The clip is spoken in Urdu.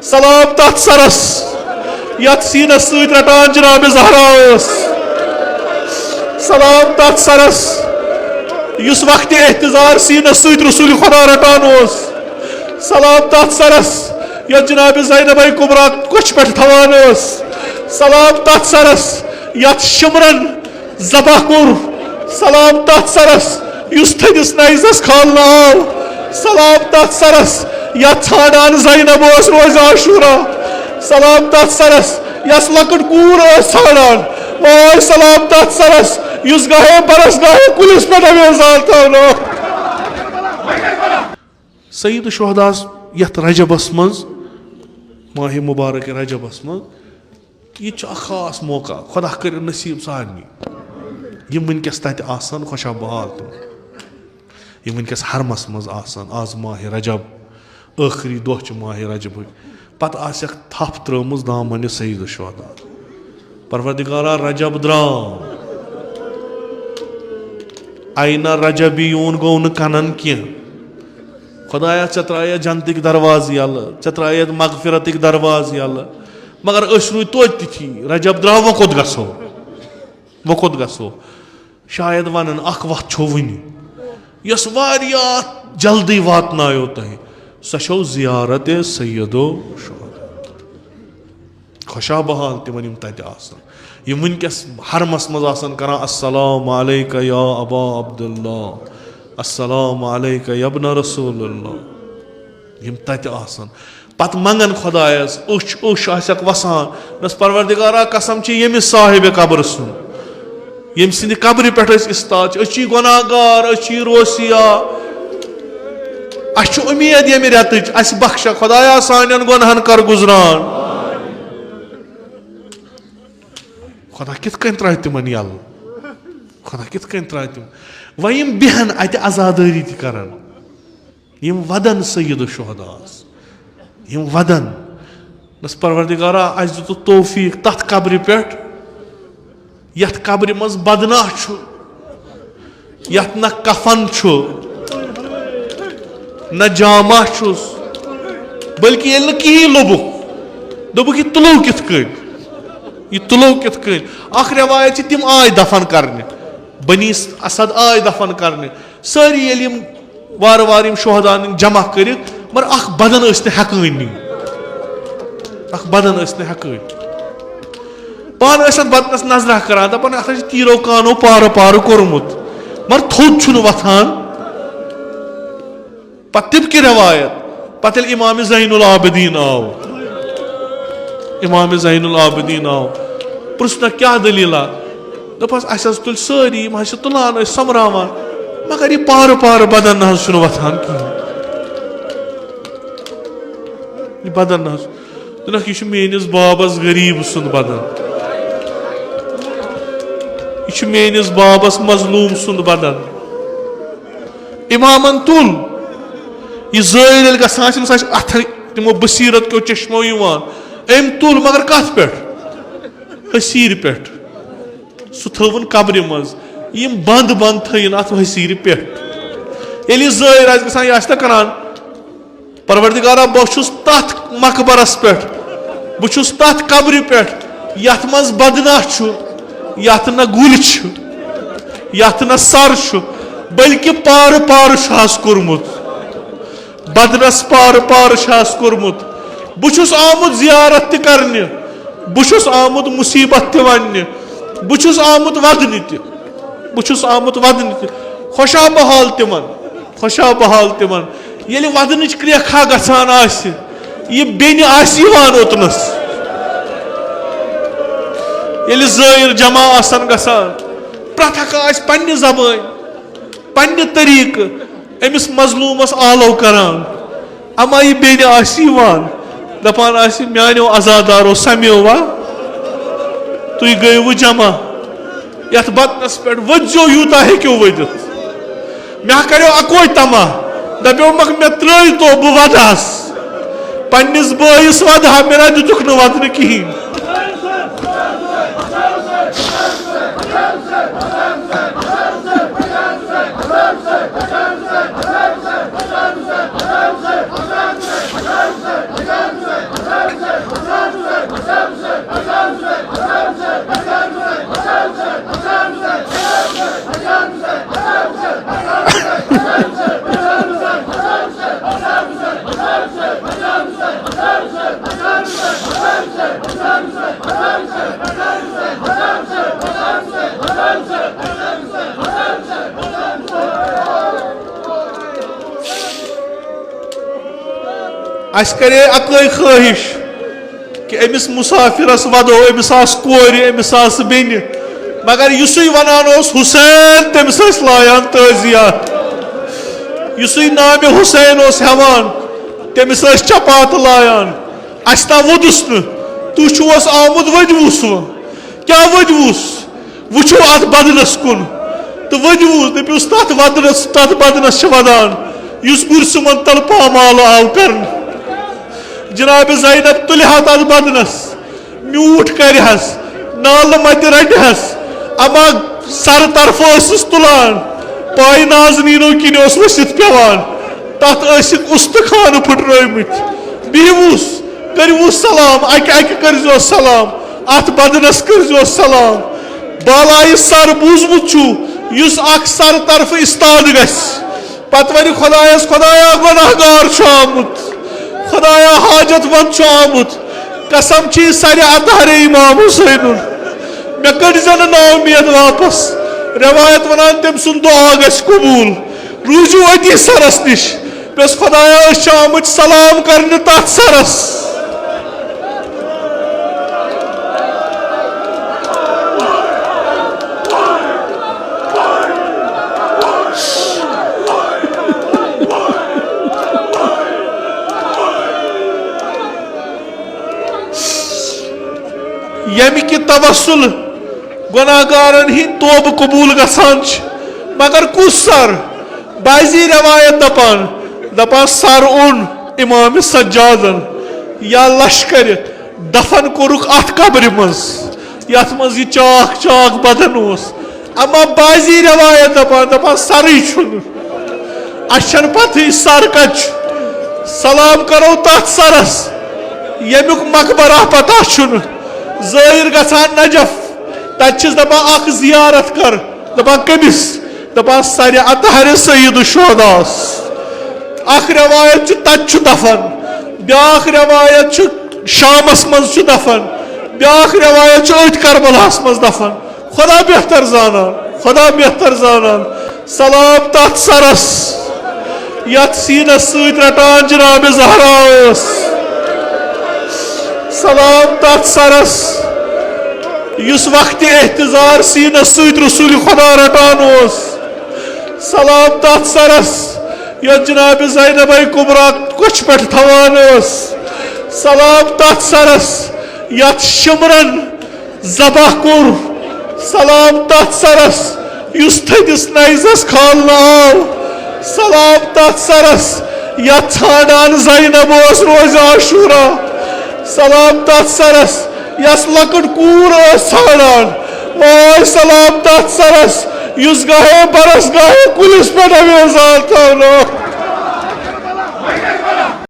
سلام تات سرس یت سینس ست رٹان جناب زہرا سلام تات سرس اس وقت احتضار سینس ست رسول خدا رٹان سلام تات سرس یت جناب زینب کبرا کچھ پہ تھوان سلام تات سرس یت شمرن ذبح کور سلام تات سرس اس تھدس نیزس کھالنا آو سلام تات سرس یت ژھانڈان زینب روز عاشورہ سلام تات سرس یس لکٹ کور ژھانڈان وائے سلام تات سرس اس گاہے برس گاہے کلس پہ نویزال تھونا سید الشہداء یت رجبس مز ماہ مبارک رجبس مز یہ خاص موقع خدا کر نصیب سارنی یم ونکس تت آسان خوشا بحال تم یم ونکس حرمس مز آسان آز ماہ رجب آخری دہ چھ ماہ رجب پتہ آسک تھپ ترمز دامن سید الشہداء پروردگارا رجب درام آئینہ رجبیون گو نہ کنن کی خدایا ژے ترایت جنتک درواز یل ژے ترایت مغفرتک درواز یل مگر اس روی توتہ تھی رجب درا وہ کت گسو شاید ونن اخ وقت چھو ونی یس واریاہ جلدی واتنایو تہ سہ چھو زیارت سید الشہداء خوشا بحال تمن یم تتہ آسان یم ونکس حرمس مز آسان کران السلام علیک یا ابا عبداللہ السلام علیک یا ابن رسول اللہ یم تتہ آسان پت منگن خدایس اوش آسک وسان نس پروردگارا قسم چھ یمس صاحب قبر سن یم سند قبر پہ استاد اچھی گناہ گار اچھی روسیا اس امید یم رتچ اس بخش خدایا سانین گناہن کر گزران خدا کت کن ترا تمن یل خدا کت کن ترا تم و یم بہن ات عزاداری تہ کران یم ودن سید الشہداء یم ودن نس پروردگارا اس دت توفیق تت قبر پہ یت قبر مز بدناہ چھو یت نہ کفن چھو نہ جامہ چھس بلکہ یل نہ کہین لوبک دوپک یہ تلو کت کن یہ تلو کت کن اخ روایت تم آئی دفن کرنے بنی اسد آئی دفن کرنے ساری یل یم وار وار یم شہدان جمع کرت مگر اخ بدن اس نے ہیکانی اخ بدن اس نے ہیکانی پان ٲسۍ بدنس نظرہ کران دپان اتھ چھِ تیٖرو کانو پارٕ پارٕ کوٚرمُت مگر تھوٚد چھُنہٕ وۄتھان پتہٕ تِم کہِ روایت پتہٕ ییٚلہِ امام زین العابدیٖن آو امام زین العابدیٖن آو پرٛژھنکھ کیٛاہ دٔلیٖلا دوٚپہس اَسہِ حظ تُلۍ سٲری یِم حظ چھِ تُلان ٲسۍ سۄمبراوان مگر یہِ پارٕ پارٕ بدن نہ حظ چھُنہٕ وۄتھان کِہیٖنۍ یہِ بدن نہ حظ دوٚپنکھ یہِ چھُ میٲنِس بابس غریٖب سُنٛد بدن یہ میانس بابس مظلوم سند بدن امامن تل یہ زائل گھان اتھ تمو بصیرت کو چشمو ام تل مگر کت پہ حسیر پہ سہ تھون قبر مز یم بند بند تھین ات حسیر پہ یل زائر آس گھان یہ کران پروردگارا بہس تھ مقبرس پہ بہس تھ قبر پہ یت مز بدنہ یت نہ گل یت نہ سر بلکہ پار پار کورمت بدنس پار پار کورمت بہس آمت زیارت تہ کرنے بہس آمت مصیبت تہ ونہ بہس آمت ودنہ تہ بہس آمت ودنہ تہ خوشا بحال تمن خوشا بحال تمن یل ودنچ کریکھا گژھان آسہ یہ بین آسہ یوان اوتنس یل زائر جمع آسن گژھان پرٛٮ۪تھ اکھ آسہِ پننہِ زبٲنۍ پننہِ طریقہٕ أمِس مظلوٗمس آلو کران اما یہِ بیٚنہِ آسہِ یِوان دپان آسہِ میانیو عزادارو سمیو وا تُہۍ گٔیوٕ جمع یتھ بدنس پٮ۪ٹھ ؤتھزیو یوٗتاہ ہیٚکِو ؤتھِتھ مےٚ کریو اکوے تما دپیومکھ مےٚ ترٛٲیتو بہٕ ودہس پننِس بٲیِس ودہا مےٚ نہ دِتُکھ نہٕ ودنہٕ کِہیٖنۍ اس کرے اکٲے خٲہِش کہ أمِس مُسافِرس ودو أمِس آسہٕ کورِ أمِس آسہٕ بیٚنہِ مگر یُسُے ونان اوس حُسین تٔمِس ٲسۍ لایان تعزیت یُسُے نامہِ حُسین اوس ہٮ۪وان تٔمِس ٲسۍ چپاتہٕ لایان اَسہِ تام ووٚدُس نہٕ تُہۍ چھُوس آمُت ؤدۍوُس وۄنۍ کیٛاہ ؤدۍوُس وٕچھِو اَتھ بدنس کُن تہٕ ؤدۍوُس دٔپِوُس تَتھ بدنس چھِ ودان یُس گُرسُمن تل پامال آو کرنہٕ جناب زینب تُلہِ تَتھ بدنس میوٗٹھ کرِہس نالہٕ متہِ رٹہس اما سر طرفہٕ ٲسٕس تُلان پاے نازنیٖنو کِنۍ اوس ؤسِتھ پیوان تَتھ ٲسِکھ اُستخانہٕ پھٕٹرٲومٕتۍ بِہِوُس کٔرۍوُس سلام اکہِ کٔرۍزیوس سلام اتھ بدنس کٔرۍزیوس سلام بالایہِ سر بوٗزمُت چھُ یُس اکھ سر طرفہٕ استاد گژھِ پتہٕ ونہِ خۄدایس خۄدایا گۄناہ گار چھُ آمُت خۄدایا حاجت منٛد چھُ آمُت قسم چھِ سرِ اطہرے امام حُسینُن مےٚ کٔڑزِ نہٕ نااُمید واپس روایت ونان تٔمۍ سُنٛد دعا گژھِ قبوٗل روٗزِو أتی سرس نِش بس خۄدایا أسۍ چھِ آمٕتۍ سلام کرنہِ تتھ سرس ییٚمہِ کہِ توسل گۄناہ گارن ہٕنٛدۍ توبہٕ قبوٗل گژھان چھِ مگر کُس سر بعضی روایت دپان سر اوٚن امامِ سجادن یا لش کٔرِتھ دفن کوٚرُکھ اتھ قبرِ منٛز یتھ منٛز یہِ چاک چاک بدن اوس اما بعضی روایت دپان سرٕے چھُنہٕ اسہِ چھنہٕ پتہٕے سر کتہِ چھُ سلام کرو تتھ سرس ییٚمیُک مقبرہ پتہ چھُنہٕ ظٲہر گژھان نجف تتہِ چھِس دپان اکھ زیارت کر دپان کٔمِس دپان سرِ اطہرِ سید الشہداس اکھ روایت چھُ تتہِ چھُ دفن بیاکھ روایت چھُ شامس منٛز چھُ دفن بیاکھ روایت چھُ أتھۍ کربلاہس منٛز دفن خدا بہتر زانان سلام تتھ سرس یتھ سیٖنس سۭتۍ رٹان جناب زہرا ٲس سلام تتھ سرس یُس وقتِ احتضار سیٖنس سۭتۍ رسول خدا رٹان اوس سلام تتھ سرس یتھ جناب زینبے کبرا کوچھِ پٮ۪ٹھ تھاوان ٲس سلام تتھ سرس یتھ شمرن ذبح کوٚر سلام تتھ سرس یُس تھٔدِس نیزس کھالنہٕ آو سلام تتھ سرس یتھ ژھانڈان زینب اوس روزِ عاشورا سلام تتھ سرس یس لۄکٕٹ کوٗر ٲس ژھانڈان واے سلام تتھ سرس یُس گاہے برس گاہے کُلِس پٮ۪ٹھ امیزان تھاونہٕ